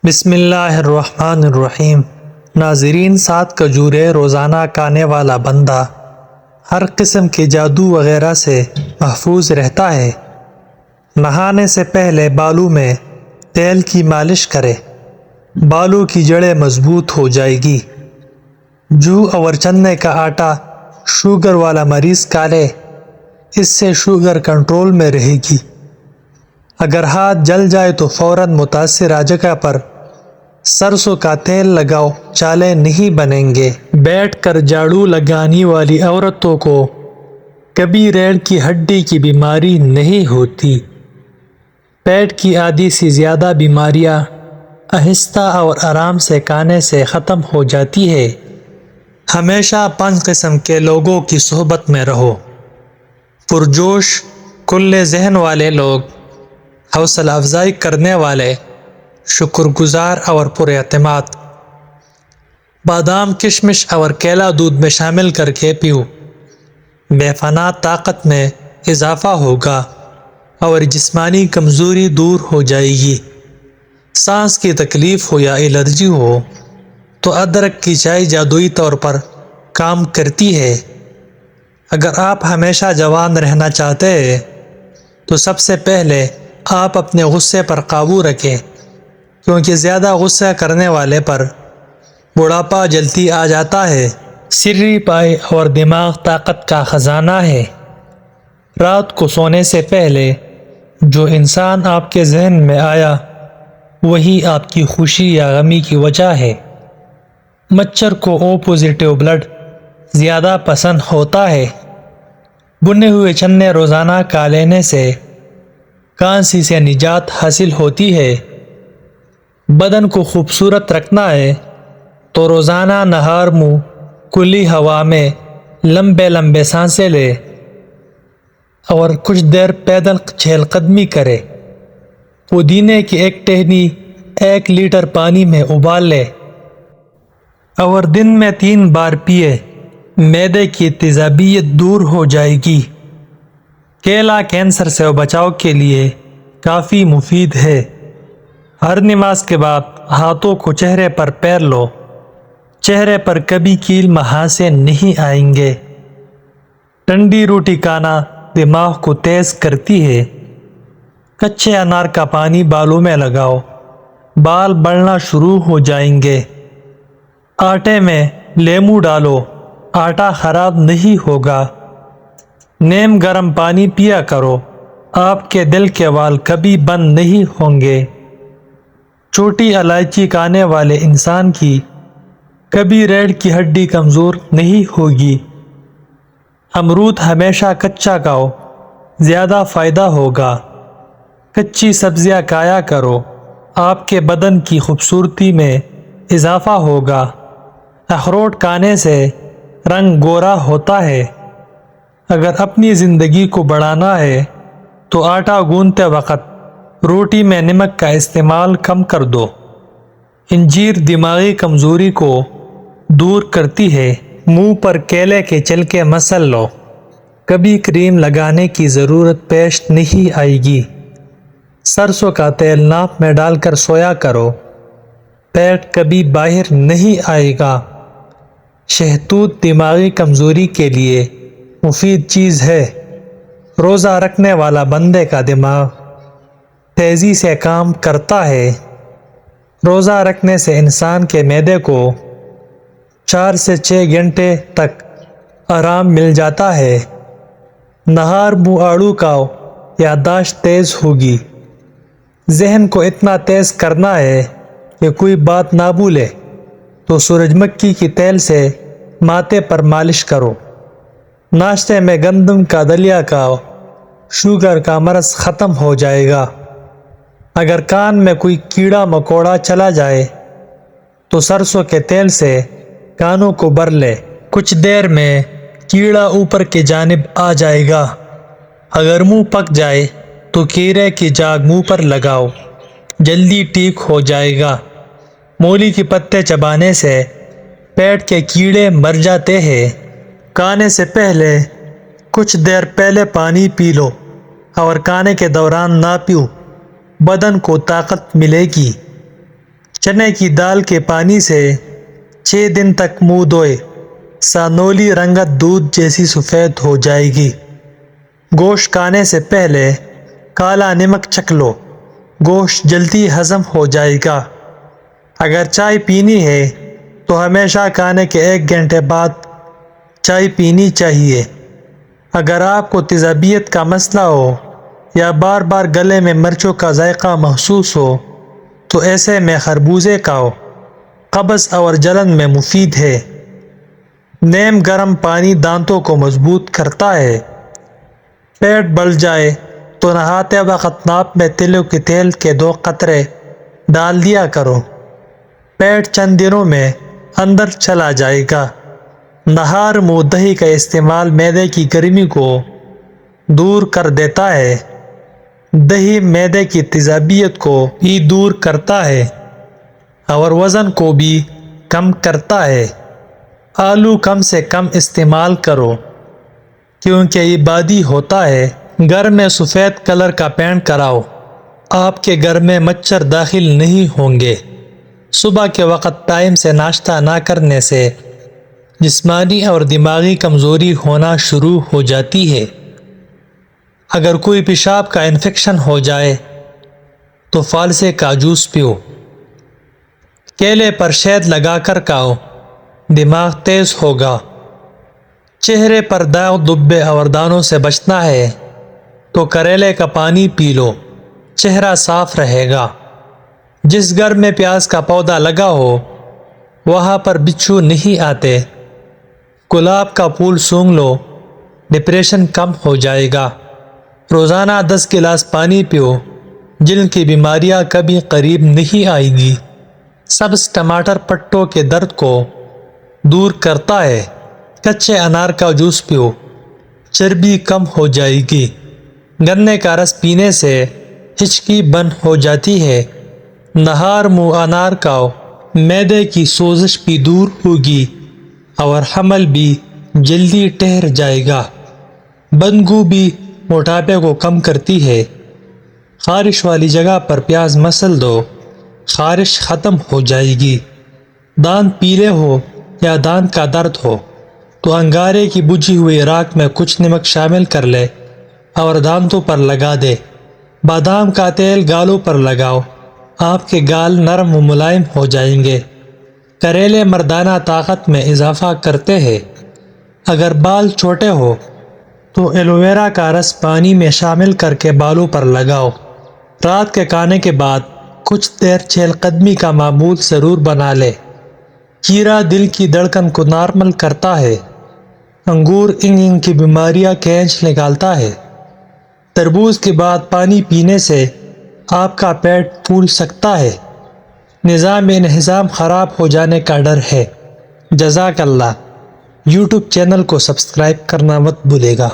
بسم اللہ الرحمن الرحیم۔ ناظرین، 7 کھجوریں روزانہ کھانے والا بندہ ہر قسم کے جادو وغیرہ سے محفوظ رہتا ہے۔ نہانے سے پہلے بالوں میں تیل کی مالش کرے، بالوں کی جڑیں مضبوط ہو جائے گی۔ جو اور چنے کا آٹا شوگر والا مریض کھا لے، اس سے شوگر کنٹرول میں رہے گی۔ اگر ہاتھ جل جائے تو فوراً متاثرہ جگہ پر سرسوں کا تیل لگاؤ، چالے نہیں بنیں گے۔ بیٹھ کر جھاڑو لگانے والی عورتوں کو کبھی ریڑھ کی ہڈی کی بیماری نہیں ہوتی۔ پیٹ کی آدھی سے زیادہ بیماریاں آہستہ اور آرام سے کھانے سے ختم ہو جاتی ہے۔ ہمیشہ 5 قسم کے لوگوں کی صحبت میں رہو: پرجوش، کھلے ذہن والے لوگ، حوصلہ افزائی کرنے والے، شکر گزار اور پر اعتماد۔ بادام، کشمش اور کیلا دودھ میں شامل کر کے پیو، بے پناہ طاقت میں اضافہ ہوگا اور جسمانی کمزوری دور ہو جائے گی۔ سانس کی تکلیف ہو یا الرجی ہو تو ادرک کی چائے جادوئی طور پر کام کرتی ہے۔ اگر آپ ہمیشہ جوان رہنا چاہتے ہیں تو سب سے پہلے آپ اپنے غصے پر قابو رکھیں، کیونکہ زیادہ غصہ کرنے والے پر بڑھاپا جلدی آ جاتا ہے۔ سری پائے اور دماغ طاقت کا خزانہ ہے۔ رات کو سونے سے پہلے جو انسان آپ کے ذہن میں آیا وہی آپ کی خوشی یا غمی کی وجہ ہے۔ مچھر کو او پازیٹیو بلڈ زیادہ پسند ہوتا ہے۔ بنے ہوئے چنے روزانہ کھا لینے سے کانسی سے نجات حاصل ہوتی ہے۔ بدن کو خوبصورت رکھنا ہے تو روزانہ نہار منہ کھلی ہوا میں لمبے لمبے سانسیں لے اور کچھ دیر پیدل چہل قدمی کرے۔ پودینے کی ایک ٹہنی 1 لیٹر پانی میں ابال لے اور دن میں 3 بار پیے، معدے کی تیزابیت دور ہو جائے گی۔ کیلا کینسر سے بچاؤ کے لیے کافی مفید ہے۔ ہر نماز کے بعد ہاتھوں کو چہرے پر پھیر لو، چہرے پر کبھی کیل مہاسے نہیں آئیں گے۔ ٹھنڈی روٹی کھانا دماغ کو تیز کرتی ہے۔ کچے انار کا پانی بالوں میں لگاؤ، بال بڑھنا شروع ہو جائیں گے۔ آٹے میں لیموں ڈالو، آٹا خراب نہیں ہوگا۔ نیم گرم پانی پیا کرو، آپ کے دل کے وال کبھی بند نہیں ہوں گے۔ چھوٹی الائچی کھانے والے انسان کی کبھی ریڑھ کی ہڈی کمزور نہیں ہوگی۔ امرود ہمیشہ کچا کھاؤ، زیادہ فائدہ ہوگا۔ کچی سبزیاں کھایا کرو، آپ کے بدن کی خوبصورتی میں اضافہ ہوگا۔ اخروٹ کھانے سے رنگ گورا ہوتا ہے۔ اگر اپنی زندگی کو بڑھانا ہے تو آٹا گوندتے وقت روٹی میں نمک کا استعمال کم کر دو۔ انجیر دماغی کمزوری کو دور کرتی ہے۔ منہ پر کیلے کے چھلکے مسل لو، کبھی کریم لگانے کی ضرورت پیش نہیں آئے گی۔ سرسوں کا تیل ناک میں ڈال کر سویا کرو، پیٹ کبھی باہر نہیں آئے گا۔ شہتوت دماغی کمزوری کے لیے مفید چیز ہے۔ روزہ رکھنے والا بندے کا دماغ تیزی سے کام کرتا ہے۔ روزہ رکھنے سے انسان کے معدے کو 4 سے 6 گھنٹے تک آرام مل جاتا ہے۔ نہار منہ آڑو کھاؤ، یادداشت تیز ہوگی۔ ذہن کو اتنا تیز کرنا ہے کہ کوئی بات نہ بھولے تو سورج مکھی کی تیل سے ماتھے پر مالش کرو۔ ناشتے میں گندم کا دلیا کھاؤ، شوگر کا مرض ختم ہو جائے گا۔ اگر کان میں کوئی کیڑا مکوڑا چلا جائے تو سرسوں کے تیل سے کانوں کو بھر لے، کچھ دیر میں کیڑا اوپر کی جانب آ جائے گا۔ اگر منہ پک جائے تو کیرے کی جاگ منہ پر لگاؤ، جلدی ٹھیک ہو جائے گا۔ مولی کے پتے چبانے سے پیٹ کے کیڑے مر جاتے ہیں۔ کھانے سے پہلے کچھ دیر پہلے پانی پی لو اور کھانے کے دوران نہ پیو، بدن کو طاقت ملے گی۔ چنے کی دال کے پانی سے 6 دن تک منہ دھوئے، سانولی رنگت دودھ جیسی سفید ہو جائے گی۔ گوشت کھانے سے پہلے کالا نمک چکھ لو، گوشت جلدی ہضم ہو جائے گا۔ اگر چائے پینی ہے تو ہمیشہ کھانے کے 1 گھنٹے بعد چائے پینی چاہیے۔ اگر آپ کو تیزابیت کا مسئلہ ہو یا بار بار گلے میں مرچوں کا ذائقہ محسوس ہو تو ایسے میں خربوزے کھاؤ، قبض اور جلن میں مفید ہے۔ نیم گرم پانی دانتوں کو مضبوط کرتا ہے۔ پیٹ بڑھ جائے تو نہاتے وقت ناک میں تلوں کے تیل کے 2 قطرے ڈال دیا کرو، پیٹ چند دنوں میں اندر چلا جائے گا۔ نہار منہ دہی کا استعمال معدے کی گرمی کو دور کر دیتا ہے۔ دہی معدے کی تیزابیت کو بھی دور کرتا ہے اور وزن کو بھی کم کرتا ہے۔ آلو کم سے کم استعمال کرو کیونکہ یہ بادی ہوتا ہے۔ گھر میں سفید کلر کا پینٹ کراؤ، آپ کے گھر میں مچھر داخل نہیں ہوں گے۔ صبح کے وقت ٹائم سے ناشتہ نہ کرنے سے جسمانی اور دماغی کمزوری ہونا شروع ہو جاتی ہے۔ اگر کوئی پیشاب کا انفیکشن ہو جائے تو فالسے کا جوس پیو۔ کیلے پر شہد لگا کر کھاؤ، دماغ تیز ہوگا۔ چہرے پر داغ دھبے اور دانوں سے بچنا ہے تو کریلے کا پانی پی لو، چہرہ صاف رہے گا۔ جس گھر میں پیاز کا پودا لگا ہو وہاں پر بچھو نہیں آتے۔ گلاب کا پھول سونگھ لو، ڈپریشن کم ہو جائے گا۔ روزانہ 10 گلاس پانی پیو، جلد کی بیماریاں کبھی قریب نہیں آئیں گی۔ سبز ٹماٹر پٹوں کے درد کو دور کرتا ہے۔ کچے انار کا جوس پیو، چربی کم ہو جائے گی۔ گنے کا رس پینے سے ہچکی بند ہو جاتی ہے۔ نہار منہ انار کھاؤ، معدے کی سوزش بھی دور ہوگی اور حمل بھی جلدی ٹھہر جائے گا۔ بند گوبھی موٹاپے کو کم کرتی ہے۔ خارش والی جگہ پر پیاز مسل دو، خارش ختم ہو جائے گی۔ دانت پیلے ہو یا دانت کا درد ہو تو انگارے کی بجھی ہوئی راکھ میں کچھ نمک شامل کر لے اور دانتوں پر لگا دے۔ بادام کا تیل گالوں پر لگاؤ، آپ کے گال نرم و ملائم ہو جائیں گے۔ کریلے مردانہ طاقت میں اضافہ کرتے ہیں۔ اگر بال چھوٹے ہو تو ایلوویرا کا رس پانی میں شامل کر کے بالوں پر لگاؤ۔ رات کے کھانے کے بعد کچھ دیر چہل قدمی کا معمول ضرور بنا لے۔ کھیرا دل کی دھڑکن کو نارمل کرتا ہے۔ انگور انگ کی بیماریاں کھینچ نکالتا ہے۔ تربوز کے بعد پانی پینے سے آپ کا پیٹ پھول سکتا ہے۔ نظام انہضام خراب ہو جانے کا ڈر ہے۔ جزاک اللہ۔ یوٹیوب چینل کو سبسکرائب کرنا مت بھولے گا۔